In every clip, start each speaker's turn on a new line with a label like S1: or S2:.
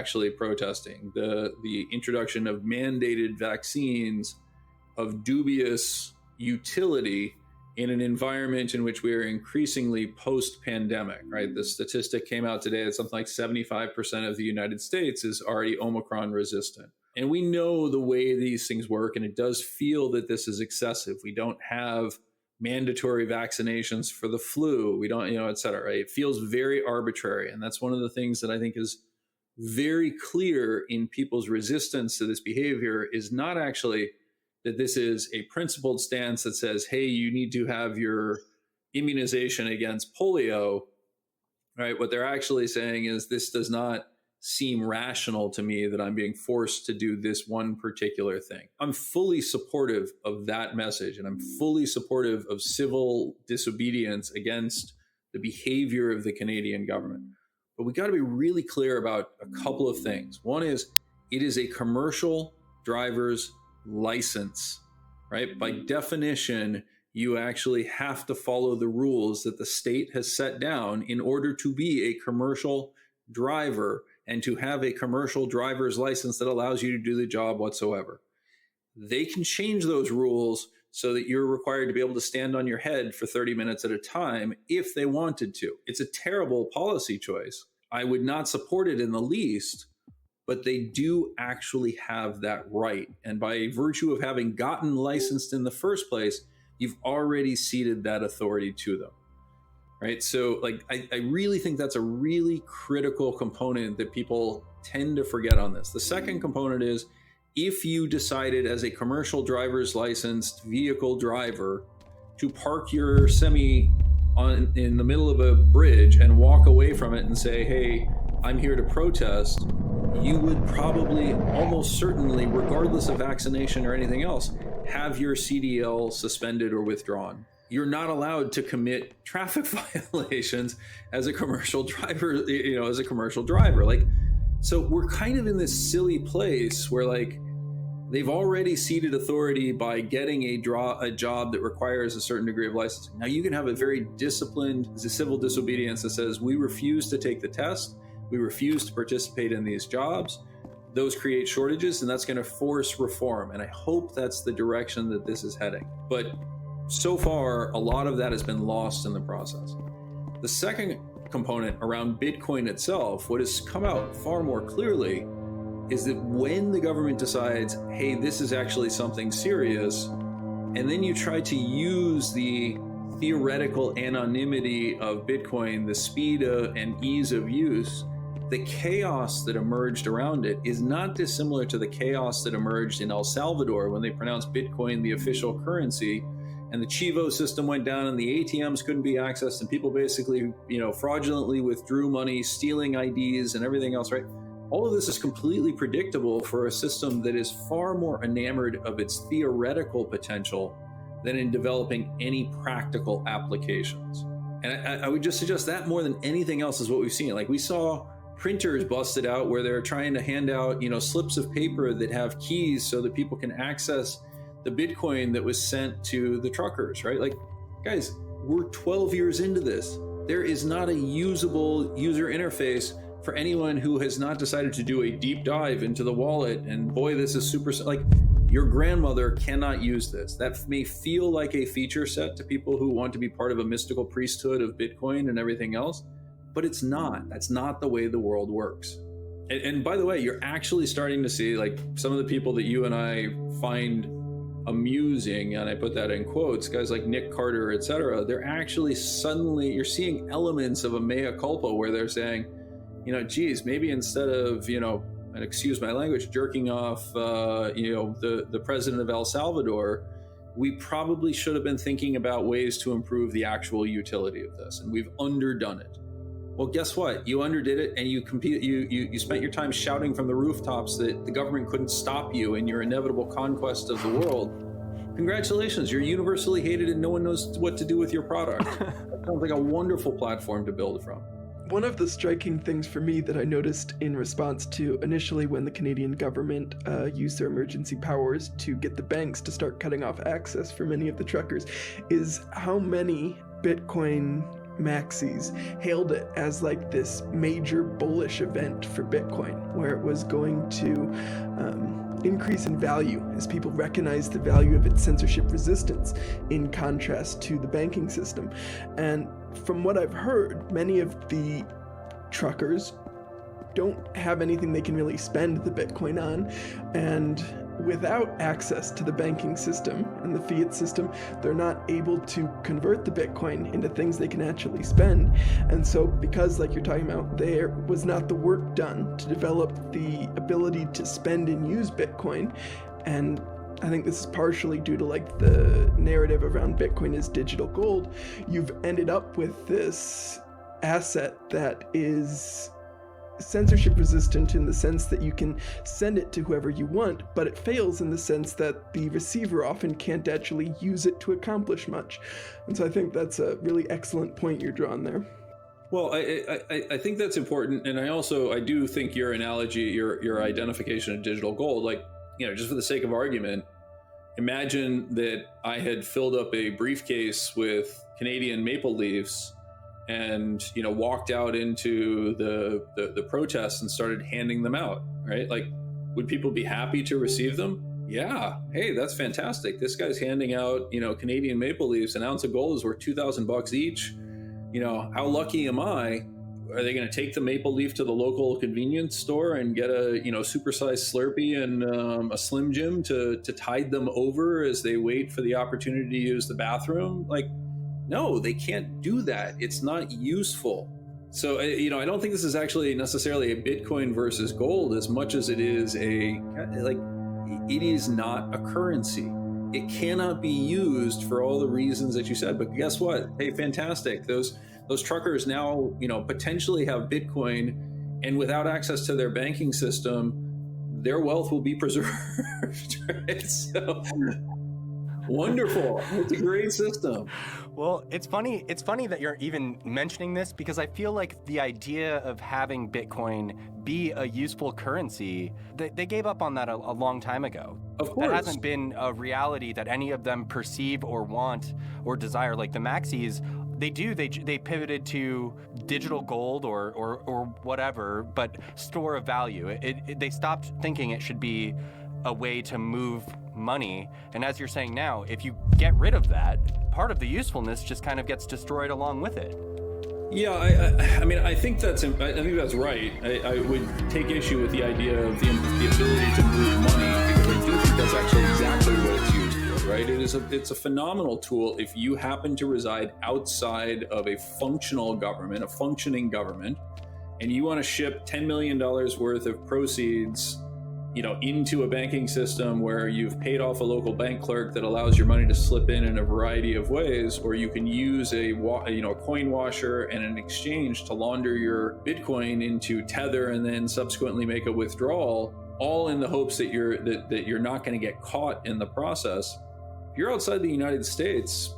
S1: actually protesting. The introduction of mandated vaccines of dubious utility in an environment in which we are increasingly post-pandemic, right? The statistic came out today that something like 75% of the United States is already Omicron resistant. And we know the way these things work, and it does feel that this is excessive. We don't have mandatory vaccinations for the flu. We don't, et cetera, right? It feels very arbitrary. And that's one of the things that I think is very clear in people's resistance to this behavior is not actually that this is a principled stance that says, hey, you need to have your immunization against polio, right? What they're actually saying is this does not seem rational to me that I'm being forced to do this one particular thing. I'm fully supportive of that message, and I'm fully supportive of civil disobedience against the behavior of the Canadian government. But we got to be really clear about a couple of things. One is it is a commercial driver's license, right? By definition, you actually have to follow the rules that the state has set down in order to be a commercial driver and to have a commercial driver's license that allows you to do the job whatsoever. They can change those rules so that you're required to be able to stand on your head for 30 minutes at a time if they wanted to. It's a terrible policy choice. I would not support it in the least, but they do actually have that right. And by virtue of having gotten licensed in the first place, you've already ceded that authority to them. Right. So I really think that's a really critical component that people tend to forget on this. The second component is if you decided as a commercial driver's licensed vehicle driver to park your semi in the middle of a bridge and walk away from it and say, hey, I'm here to protest, you would probably almost certainly, regardless of vaccination or anything else, have your CDL suspended or withdrawn. You're not allowed to commit traffic violations as a commercial driver, as a commercial driver. So we're kind of in this silly place where they've already ceded authority by getting a job that requires a certain degree of licensing. Now you can have a very disciplined civil disobedience that says we refuse to take the test, we refuse to participate in these jobs. Those create shortages, and that's going to force reform. And I hope that's the direction that this is heading. But so far, a lot of that has been lost in the process. The second component around Bitcoin itself, what has come out far more clearly is that when the government decides, hey, this is actually something serious, and then you try to use the theoretical anonymity of Bitcoin, the speed and ease of use, the chaos that emerged around it is not dissimilar to the chaos that emerged in El Salvador when they pronounced Bitcoin the official currency, and the Chivo system went down and the ATMs couldn't be accessed and people basically, fraudulently withdrew money, stealing IDs and everything else, right? All of this is completely predictable for a system that is far more enamored of its theoretical potential than in developing any practical applications. And I would just suggest that more than anything else is what we've seen. We saw printers busted out where they're trying to hand out, slips of paper that have keys so that people can access the Bitcoin that was sent to the truckers, right? Guys, we're 12 years into this. There is not a usable user interface for anyone who has not decided to do a deep dive into the wallet. And boy, this is super, your grandmother cannot use this. That may feel like a feature set to people who want to be part of a mystical priesthood of Bitcoin and everything else, but it's not. That's not the way the world works. And by the way, you're actually starting to see some of the people that you and I find amusing, and I put that in quotes, guys like Nick Carter, etc. They're actually suddenly, you're seeing elements of a mea culpa where they're saying, geez, maybe instead of, and excuse my language, jerking off, the president of El Salvador, we probably should have been thinking about ways to improve the actual utility of this, and we've underdone it. Well, guess what? You underdid it, and you spent your time shouting from the rooftops that the government couldn't stop you in your inevitable conquest of the world. Congratulations, you're universally hated and no one knows what to do with your product. That sounds like a wonderful platform to build from.
S2: One of the striking things for me that I noticed in response to initially when the Canadian government used their emergency powers to get the banks to start cutting off access for many of the truckers is how many Bitcoin maxis hailed it as like this major bullish event for Bitcoin, where it was going to increase in value as people recognized the value of its censorship resistance in contrast to the banking system. And from what I've heard, many of the truckers don't have anything they can really spend the Bitcoin on, and without access to the banking system and the fiat system, they're not able to convert the Bitcoin into things they can actually spend. And so because, like you're talking about, there was not the work done to develop the ability to spend and use Bitcoin, and I think this is partially due to like the narrative around Bitcoin as digital gold, you've ended up with this asset that is censorship resistant in the sense that you can send it to whoever you want, but it fails in the sense that the receiver often can't actually use it to accomplish much. And so I think that's a really excellent point you're drawing there.
S1: Well, I think that's important, and I do think your analogy, your identification of digital gold, like, you know, just for the sake of argument, imagine that I had filled up a briefcase with Canadian maple leaves and, you know, walked out into the protests and started handing them out, right? Like, would people be happy to receive them? Yeah. Hey, that's fantastic. This guy's handing out, you know, Canadian maple leaves. An ounce of gold is worth $2,000 each. You know, how lucky am I? Are they going to take the maple leaf to the local convenience store and get a, you know, supersized Slurpee and a Slim Jim to tide them over as they wait for the opportunity to use the bathroom? Like, no, they can't do that. It's not useful. So, you know, I don't think this is actually necessarily a Bitcoin versus gold as much as it is it is not a currency. It cannot be used for all the reasons that you said. But guess what? Hey, fantastic. Those truckers now, you know, potentially have Bitcoin, and without access to their banking system, their wealth will be preserved. Right? So, wonderful. It's a great system.
S3: Well, it's funny that you're even mentioning this, because I feel like the idea of having Bitcoin be a useful currency, they gave up on that a long time ago.
S1: Of course.
S3: That hasn't been a reality that any of them perceive or want or desire. Like the maxis, they pivoted to digital gold or whatever, but store of value. They stopped thinking it should be a way to move money. And as you're saying now, if you get rid of that, part of the usefulness just kind of gets destroyed along with it.
S1: Yeah, I mean, I think that's right. I would take issue with the idea of the ability to move money, because I do think that's actually exactly what it's used for, right? It's a phenomenal tool if you happen to reside outside of a functional government, a functioning government, and you want to ship $10 million worth of proceeds, you know, into a banking system where you've paid off a local bank clerk that allows your money to slip in a variety of ways, or you can use a coin washer and an exchange to launder your Bitcoin into Tether and then subsequently make a withdrawal, all in the hopes that you're not going to get caught in the process. If you're outside the United States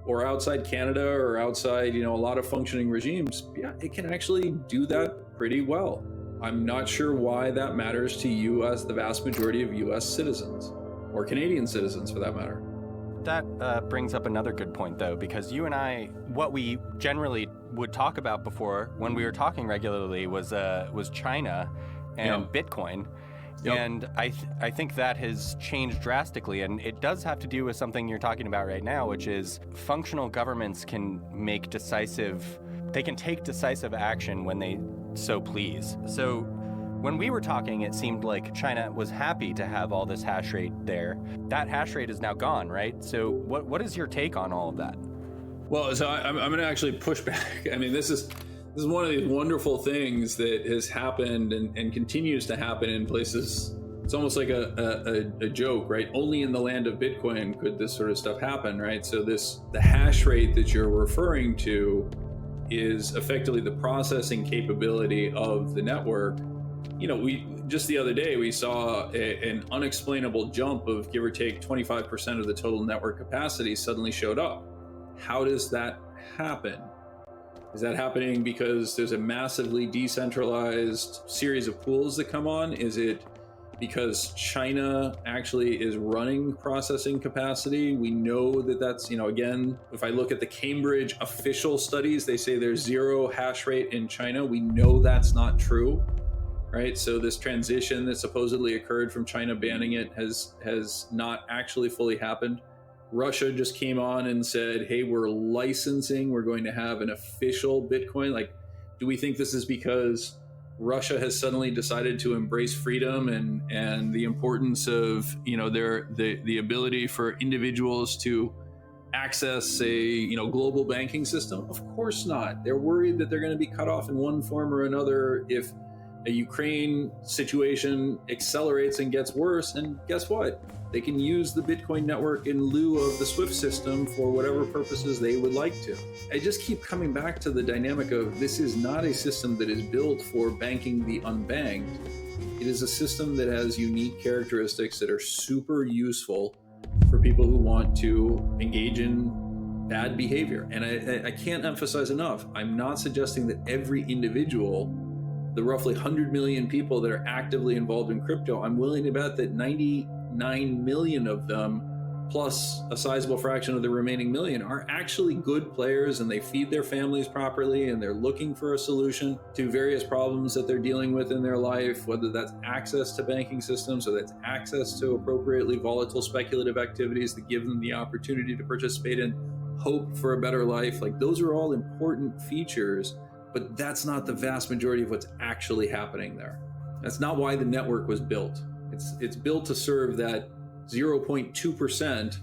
S1: or outside Canada or outside, you know, a lot of functioning regimes, yeah, it can actually do that pretty well. I'm not sure why that matters to you as the vast majority of US citizens, or Canadian citizens for that matter.
S3: That brings up another good point, though, because you and I, what we generally would talk about before when we were talking regularly was China and Bitcoin. Yep. And I think that has changed drastically, and it does have to do with something you're talking about right now, which is functional governments can take decisive action when they so please. So when we were talking, it seemed like China was happy to have all this hash rate there. That hash rate is now gone, right? So what is your take on all of that?
S1: Well, so I'm going to actually push back. I mean, this is one of these wonderful things that has happened and continues to happen in places. It's almost like a joke, right? Only in the land of Bitcoin could this sort of stuff happen, right? So the hash rate that you're referring to is effectively the processing capability of the network. You know, just the other day, we saw an unexplainable jump of give or take 25% of the total network capacity suddenly showed up. How does that happen? Is that happening because there's a massively decentralized series of pools that come on? Is it because China actually is running processing capacity. We know that that's, again, if I look at the Cambridge official studies, they say there's 0 hash rate in China. We know that's not true, right? So this transition that supposedly occurred from China banning it has not actually fully happened. Russia just came on and said, hey, we're going to have an official Bitcoin. Like, do we think this is because Russia has suddenly decided to embrace freedom and the importance of, the ability for individuals to access a, global banking system? Of course not. They're worried that they're going to be cut off in one form or another if a Ukraine situation accelerates and gets worse. And guess what? They can use the Bitcoin network in lieu of the SWIFT system for whatever purposes they would like to. I just keep coming back to the dynamic of this is not a system that is built for banking the unbanked. It is a system that has unique characteristics that are super useful for people who want to engage in bad behavior. And I can't emphasize enough, I'm not suggesting that every individual, the roughly 100 million people that are actively involved in crypto, I'm willing to bet that 99 million of them, plus a sizable fraction of the remaining million, are actually good players and they feed their families properly and they're looking for a solution to various problems that they're dealing with in their life, whether that's access to banking systems or that's access to appropriately volatile speculative activities that give them the opportunity to participate in hope for a better life. Like, those are all important features, but that's not the vast majority of what's actually happening there. That's not why the network was built. It's built to serve that 0.2%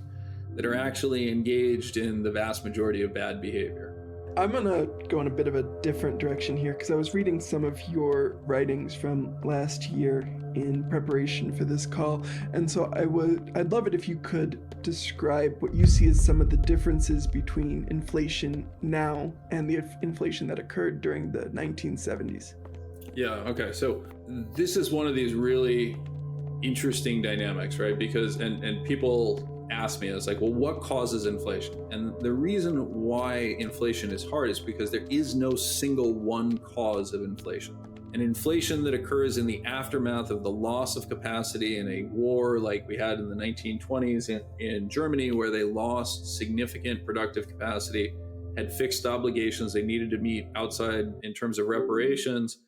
S1: that are actually engaged in the vast majority of bad behavior.
S2: I'm going to go in a bit of a different direction here because I was reading some of your writings from last year in preparation for this call. And so I'd love it if you could describe what you see as some of the differences between inflation now and the inflation that occurred during the 1970s.
S1: Yeah, okay. So this is one of these really interesting dynamics, right? Because, and people ask me, it's like, well, what causes inflation? And the reason why inflation is hard is because there is no single one cause of inflation. An inflation that occurs in the aftermath of the loss of capacity in a war like we had in the 1920s in Germany, where they lost significant productive capacity, had fixed obligations they needed to meet outside in terms of reparations,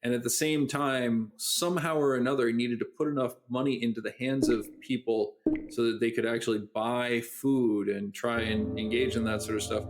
S1: and at the same time, somehow or another, needed to put enough money into the hands of people so that they could actually buy food and try and engage in that sort of stuff.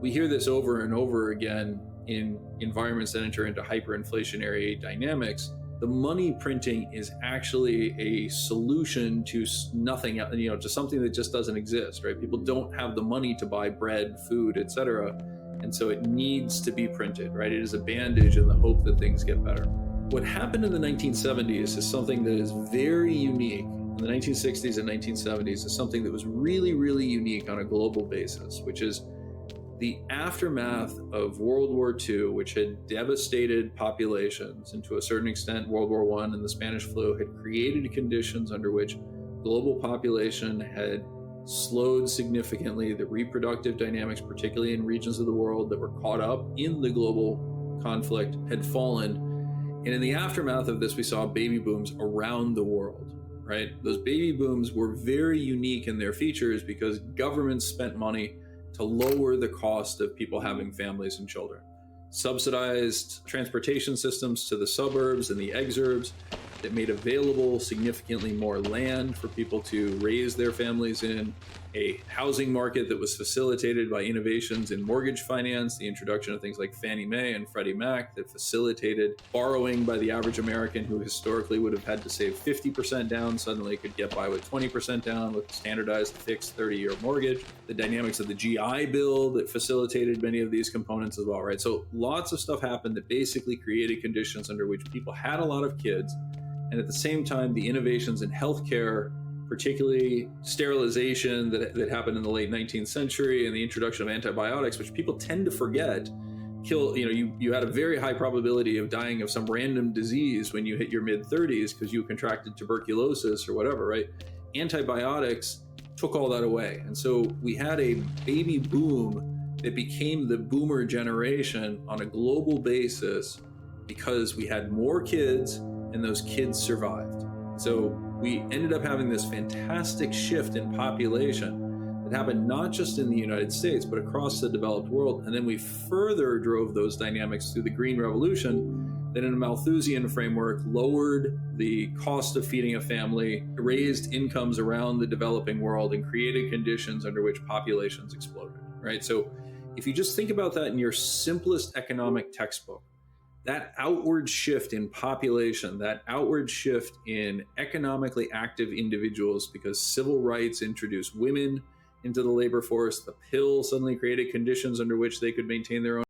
S1: We hear this over and over again in environments that enter into hyperinflationary dynamics. The money printing is actually a solution to nothing, to something that just doesn't exist, right? People don't have the money to buy bread, food, etc. And so it needs to be printed, right? It is a bandage in the hope that things get better. What happened in the 1970s is something that is very unique. In the 1960s and 1970s is something that was really, really unique on a global basis, which is the aftermath of World War II, which had devastated populations, and to a certain extent, World War I and the Spanish flu had created conditions under which global population had slowed significantly. The reproductive dynamics, particularly in regions of the world that were caught up in the global conflict, had fallen. And in the aftermath of this, we saw baby booms around the world, right? Those baby booms were very unique in their features because governments spent money to lower the cost of people having families and children. Subsidized transportation systems to the suburbs and the exurbs that made available significantly more land for people to raise their families in, a housing market that was facilitated by innovations in mortgage finance, the introduction of things like Fannie Mae and Freddie Mac that facilitated borrowing by the average American who historically would have had to save 50% down, suddenly could get by with 20% down with a standardized fixed 30-year mortgage. The dynamics of the GI Bill that facilitated many of these components as well, right? So lots of stuff happened that basically created conditions under which people had a lot of kids. And at the same time, the innovations in healthcare, particularly sterilization that happened in the late 19th century and the introduction of antibiotics, which people tend to forget, you had a very high probability of dying of some random disease when you hit your mid-30s because you contracted tuberculosis or whatever, right? Antibiotics took all that away. And so we had a baby boom that became the boomer generation on a global basis because we had more kids and those kids survived. So we ended up having this fantastic shift in population that happened not just in the United States, but across the developed world. And then we further drove those dynamics through the Green Revolution that, in a Malthusian framework, lowered the cost of feeding a family, raised incomes around the developing world, and created conditions under which populations exploded, right? So if you just think about that in your simplest economic textbook, that outward shift in population, that outward shift in economically active individuals, because civil rights introduced women into the labor force, the pill suddenly created conditions under which they could maintain their own